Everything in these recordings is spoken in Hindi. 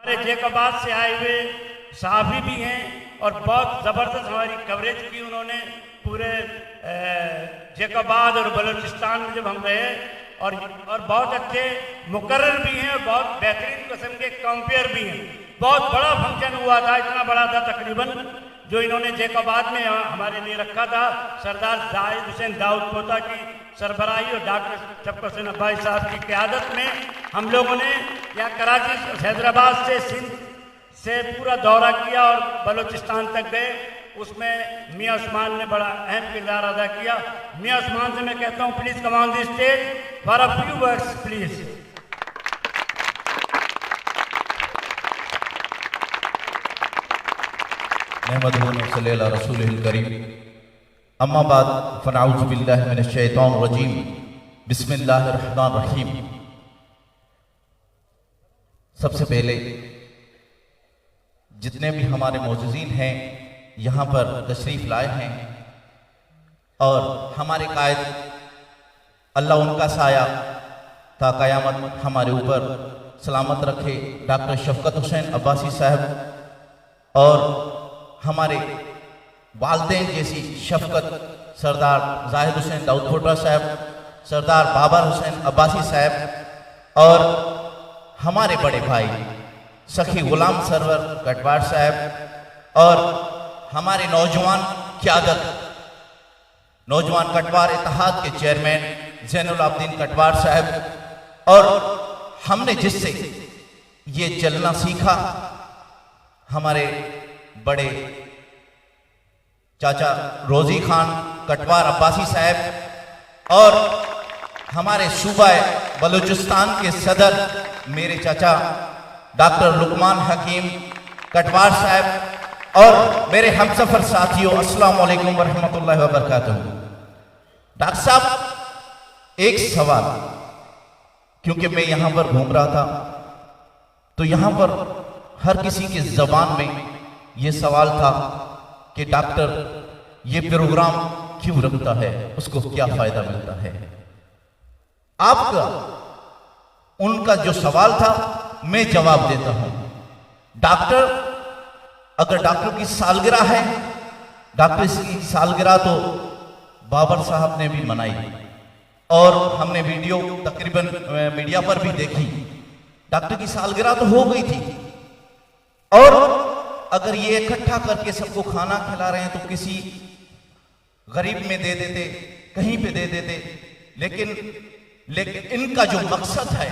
हमारे जैकबाद से आए हुए साहबी भी हैं और बहुत ज़बरदस्त हमारी कवरेज की उन्होंने पूरे जैकबाद और बलूचिस्तान में जब हम रहे और बहुत अच्छे मुकर्रर भी हैं और बहुत बेहतरीन किस्म के कंपेयर भी हैं। बहुत बड़ा फंक्शन हुआ था, इतना बड़ा था तकरीबन, जो इन्होंने जैकबाद में हमारे लिए रखा था। सरदार जाहिद हुसैन दाऊद पोता की सरबराही और डॉक्टर शफकत हुसैन अब्बासी साहब की क़यादत में हम लोगों ने यहाँ कराची हैदराबाद से सिंध से पूरा दौरा किया और बलूचिस्तान तक गए। उसमें मियाँ उस्मान ने बड़ा अहम किरदार अदा किया। मियाँ उस्मान से मैं कहता हूँ please come on the stage for a few words please. नहमदुहु व नसल्ली अला रसूलिहिल करीम, अम्मा बाद फ़नअऊज़ु बिल्लाहि मिनश शैतानिर रजीम, बिस्मिल्लाहिर रहमानिर रहीम। सबसे पहले जितने भी हमारे मौजूदीन हैं यहाँ पर तशरीफ़ लाए हैं और हमारे कायद अल्लाह उनका साया ता क़यामत हमारे ऊपर सलामत रखे, डॉक्टर शफकत हुसैन अब्बासी साहब और हमारे वालिदैन जैसी शफकत सरदार जाहिद हुसैन दाऊद पोता साहब, सरदार बाबर हुसैन अब्बासी साहब और हमारे बड़े भाई सखी गुलाम सरवर कटवार साहब और हमारे नौजवान क़यादत नौजवान कटवार इत्तेहाद के चेयरमैन ज़ैनुल आबिदीन कटवार साहब और हमने जिससे ये चलना सीखा हमारे बड़े चाचा रोज़ी खान कटवार अब्बासी साहब और हमारे सूबा बलूचिस्तान के सदर मेरे चाचा डॉक्टर लुकमान हकीम कटवार साहब और मेरे हमसफ़र साथियों, अस्सलामु अलैकुम वरहमतुल्लाहि वबरकातुहू। डॉक्टर साहब, एक सवाल, क्योंकि मैं यहाँ पर घूम रहा था तो यहाँ पर हर किसी की ज़बान में ये सवाल था कि डॉक्टर ये प्रोग्राम क्यों रखता है, उसको क्या फ़ायदा मिलता है। आपका उनका जो सवाल था मैं जवाब देता हूँ। डॉक्टर, अगर डॉक्टर की सालगिरह है, डॉक्टर की सालगिरह तो बाबर साहब ने भी मनाई और हमने वीडियो तकरीबन मीडिया पर भी देखी। डॉक्टर की सालगिरह तो हो गई थी और अगर ये इकट्ठा करके सबको खाना खिला रहे हैं तो किसी गरीब में दे देते, कहीं पे दे देते, लेकिन इनका जो मकसद है,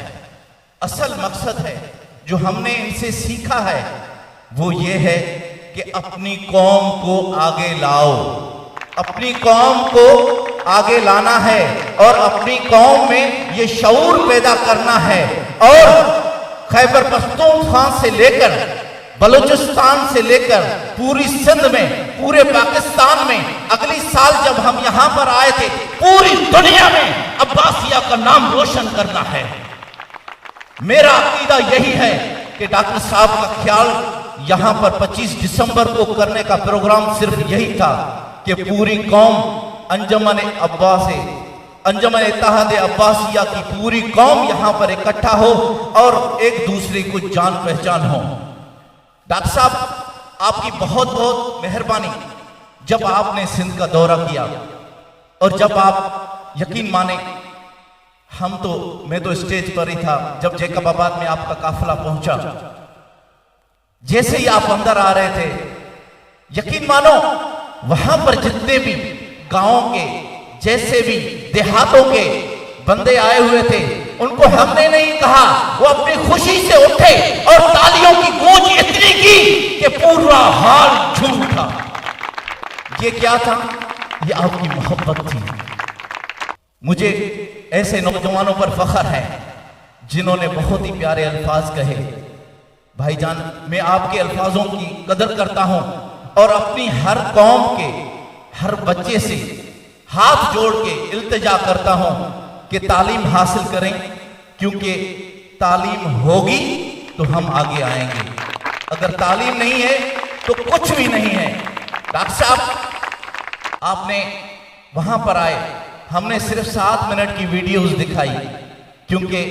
असल मकसद है जो हमने इनसे सीखा है वो ये है कि अपनी कौम को आगे लाओ, अपनी कौम को आगे लाना है और अपनी कौम में ये शऊर पैदा करना है। और खैबर पख्तूनख्वा से लेकर बलूचिस्तान से लेकर पूरी सिंध में, पूरे पाकिस्तान में, अगली साल जब हम यहाँ पर आए थे, पूरी दुनिया में अब्बासिया का नाम रोशन करना है। मेरा अकीदा यही है कि डॉक्टर साहब का ख्याल यहाँ पर 25 दिसंबर को करने का प्रोग्राम सिर्फ यही था कि पूरी कौम अंजुमन अब्बासी, अंजुमन इत्तेहाद अब्बासिया की पूरी कौम यहाँ पर इकट्ठा हो और एक दूसरे को जान पहचान हो। डॉक्टर साहब, आपकी बहुत बहुत मेहरबानी। जब आपने सिंध का दौरा किया और जब आप, यकीन माने, मैं तो स्टेज पर ही था जब जैकबाबाद में आपका काफिला पहुंचा। जैसे ही आप अंदर आ रहे थे, यकीन मानो वहां पर जितने भी गांवों के, जैसे भी देहातों के बंदे आए हुए थे, उनको हमने नहीं कहा, वो अपनी खुशी से उठे और तालियों की गूंज इतनी की कि पूरा हाल झूम उठा। ये क्या था? ये आपकी मोहब्बत थी। मुझे ऐसे नौजवानों पर फख्र है जिन्होंने बहुत ही प्यारे अल्फाज कहे। भाईजान, मैं आपके अल्फाजों की कदर करता हूं और अपनी हर कौम के हर बच्चे से हाथ जोड़ के इल्तिजा करता हूं कि तालीम हासिल करें, क्योंकि तालीम होगी तो हम आगे आएंगे। अगर तालीम नहीं है तो कुछ भी नहीं है। डॉक्टर साहब, आपने वहां पर आए, हमने सिर्फ 7 मिनट की वीडियोस दिखाई, क्योंकि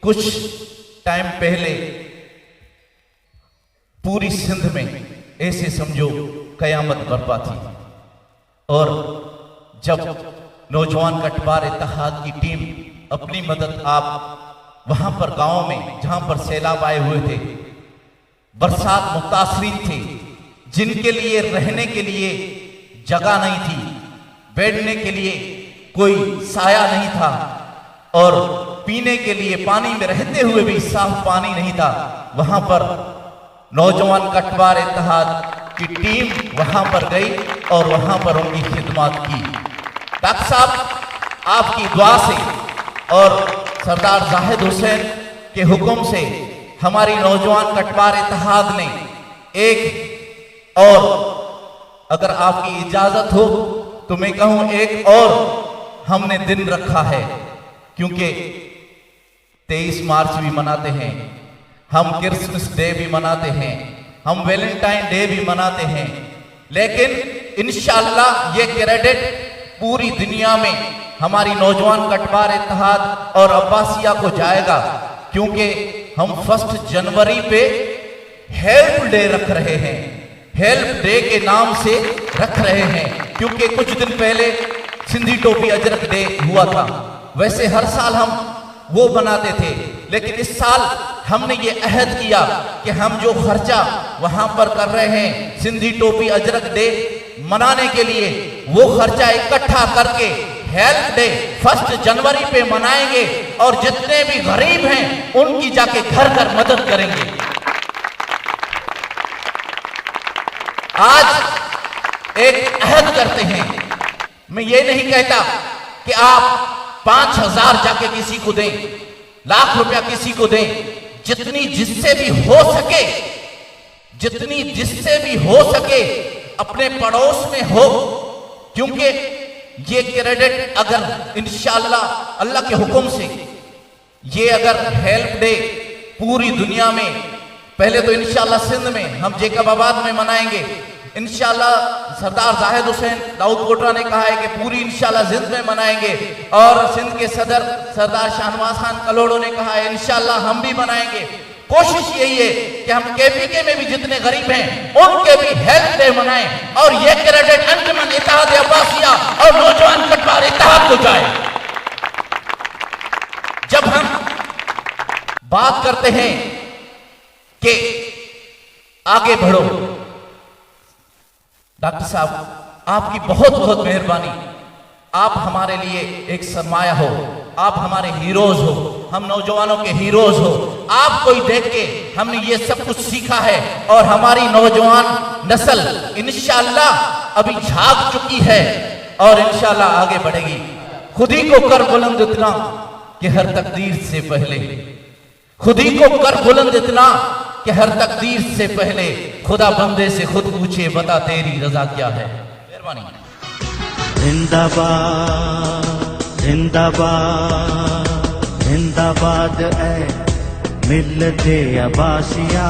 कुछ टाइम पहले पूरी सिंध में ऐसे समझो कयामत बर्पा थी। और जब नौजवान कटवार इत्तेहाद की टीम अपनी मदद आप वहां पर गांव में जहां पर सैलाब आए हुए थे, बरसात मुतासरीन थे, जिनके लिए रहने के लिए जगह नहीं थी, बैठने के लिए कोई साया नहीं था और पीने के लिए पानी में रहते हुए भी साफ पानी नहीं था, वहां पर नौजवान कटवार इत्तेहाद की टीम वहां पर गई और वहां पर उनकी खिदमत की। डॉक्टर साहब आपकी दुआ से और सरदार जाहिद हुसैन के हुक्म से हमारी नौजवान कटवार इत्तेहाद ने एक और, अगर आपकी इजाजत हो तो मैं कहूं एक और हमने दिन रखा है, क्योंकि 23 मार्च भी मनाते हैं, हम क्रिसमस डे भी मनाते हैं, हम वैलेंटाइन डे भी मनाते हैं, लेकिन इंशाअल्लाह ये क्रेडिट पूरी दुनिया में हमारी नौजवान कटवार इत्तेहाद और अब्बासिया को जाएगा, क्योंकि हम 1 जनवरी पे हेल्प डे रख रहे हैं, हेल्प डे के नाम से रख रहे हैं, क्योंकि कुछ दिन पहले सिंधी टोपी अजरक डे हुआ था। वैसे हर साल हम वो बनाते थे, लेकिन इस साल हमने ये अहद किया कि हम जो खर्चा वहां पर कर रहे हैं सिंधी टोपी अजरक डे मनाने के लिए, वो खर्चा इकट्ठा करके हेल्प डे 1 जनवरी पे मनाएंगे और जितने भी गरीब हैं उनकी जाके घर घर मदद करेंगे। आज एक अहद करते हैं, मैं ये नहीं कहता कि आप 5,000 जाके किसी को दें, लाख रुपया किसी को दें, जितनी जिससे भी हो सके, जितनी जिससे भी हो सके अपने पड़ोस में हो, क्योंकि ये क्रेडिट अगर इंशाअल्लाह अल्लाह के हुक्म से ये अगर हेल्प डे पूरी दुनिया में, पहले तो इंशाअल्लाह सिंध में हम जेकबाबाद में मनाएंगे, इंशाअल्लाह सरदार जाहिद हुसैन दाऊद कोटरा ने कहा है कि पूरी इंशाअल्लाह सिंध में मनाएंगे, और सिंध के सदर सरदार शाहनवाज खान कलोड़ो ने कहा है इंशाअल्लाह हम भी मनाएंगे। कोशिश यही है कि हम केपीके में भी जितने गरीब हैं उनके भी हेल्प डे मनाएं और ये क्रेडिट अंजुमन इत्तेहाद अब्बासिया और नौजवान कटवार इत्तेहाद को जाए। जब हम बात करते हैं कि आगे बढ़ो, डॉक्टर साहब आपकी बहुत बहुत मेहरबानी, आप हमारे लिए एक सरमाया हो, आप हमारे हीरोज हो, हम नौजवानों के हीरोज हो। आपको ही देख के हमने ये सब कुछ सीखा है और हमारी नौजवान नस्ल इंशाअल्लाह अभी झाग चुकी है और इंशाअल्लाह आगे बढ़ेगी। खुद ही को कर बुलंद इतना कि हर तकदीर से पहले, खुद ही को कर बुलंद इतना कि हर तकदीर से पहले खुदा बंदे से खुद पूछे बता तेरी रजा क्या है। मेहरबानी। जिंदाबाद जिंदाबाद जिंदाबाद ऐ मिल्लते अब्बासिया।